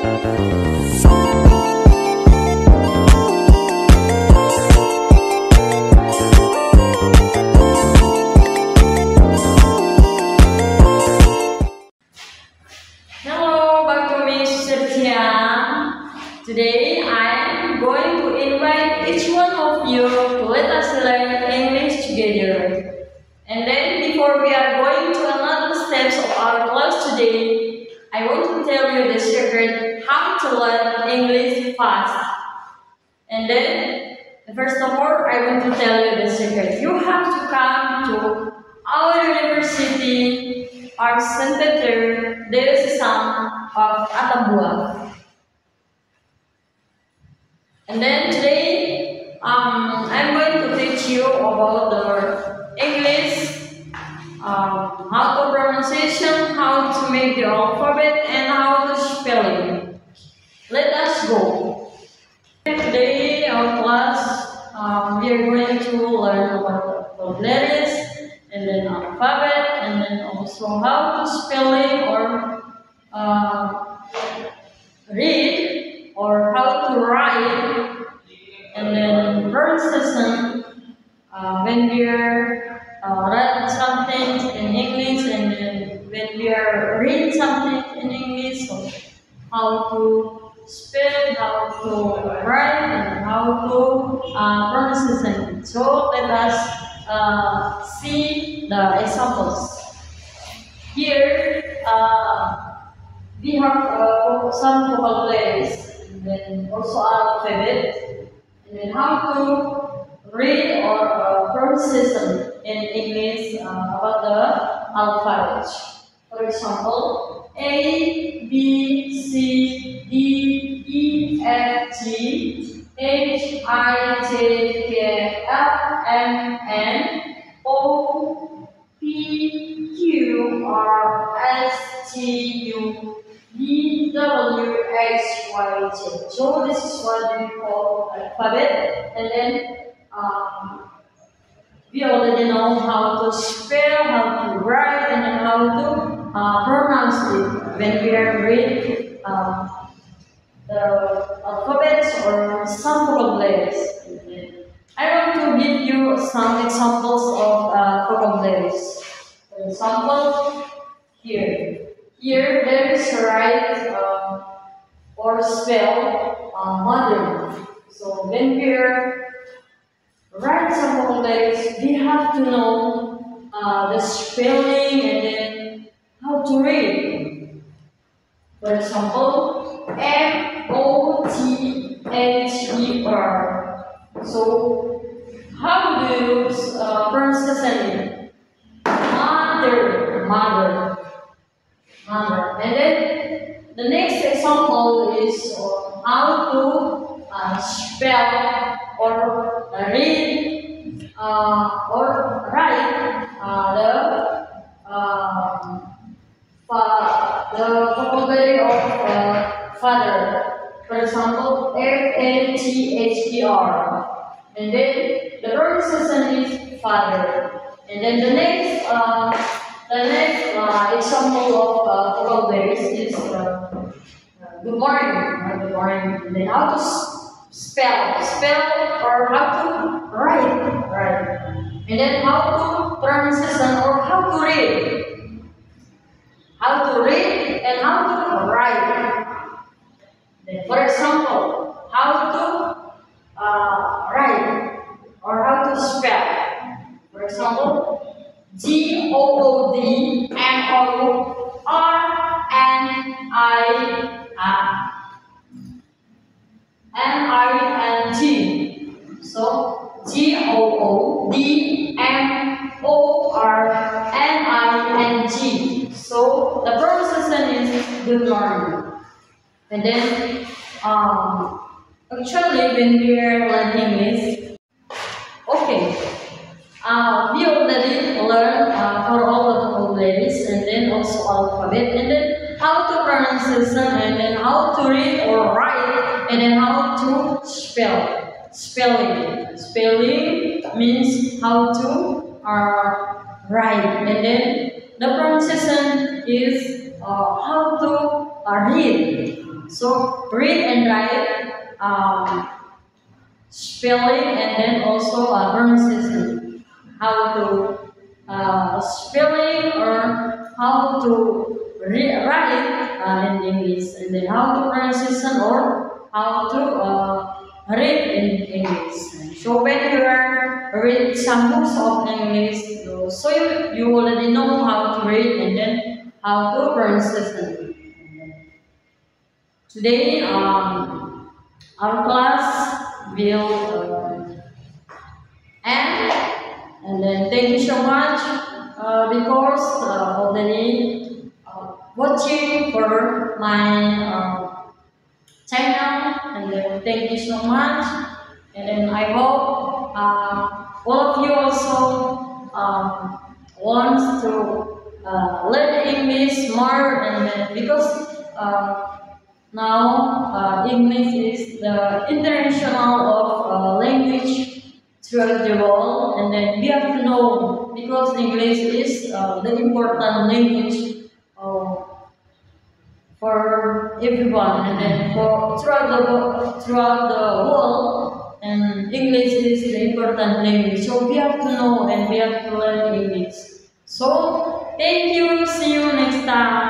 Hello, back to me, Sertia. Today I am going to invite each one of you to let us learn English together. And then before we are going to another steps of our class today, I want to tell you the secret how to learn English fast. And then first of all, I want to tell you the secret. You have to come to our university, our center. There is some of Atambua. And then today, I'm going to teach you about the English, how to pronunciation, how to make the alphabet, and how to spelling. Let us go. Today, our class, we are going to learn about the letters, and then alphabet, and then also how to spelling or read, or how to write, and then pronunciation when we are write something in English, and then when we are read something in English, so how to spell, how to write, and how to pronunciation. So let us see the examples. Here we have some vocabularies, and then also alphabet, and then how to read or pronunciation in English about the alphabet. For example, A, B, C, D, E, F, G, H, I, J, K, L, M, N, O, P, Q, R, S, T, U, V, W, X, Y, Z. So this is what we call alphabet, and then we already know how to spell, how to write, and then how to pronounce it when we are reading the alphabets or some vocabularies. I want to give you some examples of vocabularies. For example, here there is a write or spell mother. So when we write some vocabularies, we have to know the spelling and then how to read. For example, M-O-T-H-E-R. So how do you pronounce it? Mother. And then the next example is how to spell or read or write the vocabulary of father. For example, F-A-T-H-E-R. And then the pronunciation is father. And then the next example of vocabularies is good morning. Good morning. And then how to spell or how to write. And then how to pronunciation or how to read. How to read and how to write. Then, for example, how to write or how to spell. For example, Goodmorning. So Goodmorning. So the pronunciation is good morning. And then actually when we are learning English, okay, we already learned for all the vocabularies and then also alphabet, and then how to pronunciation, and then how to read or write, and then how to spell. Spelling means how to write, and then the pronunciation is how to read. So read and write, spelling, and then also pronunciation. How to spelling or how to write in English, and then how to pronunciation or how to read in English. So when you are read some books of English, so you already know how to read and then how to pronunciation. Today, our class will end, and then thank you so much because already watching for my channel, and then thank you so much, and then I hope all of you also wants to learn English more, and then because now English is the international of language throughout the world, and then we have to know because English is the important language for everyone, and then for throughout the world, and English is the important language. So we have to know and we have to learn English. So thank you. See you next time.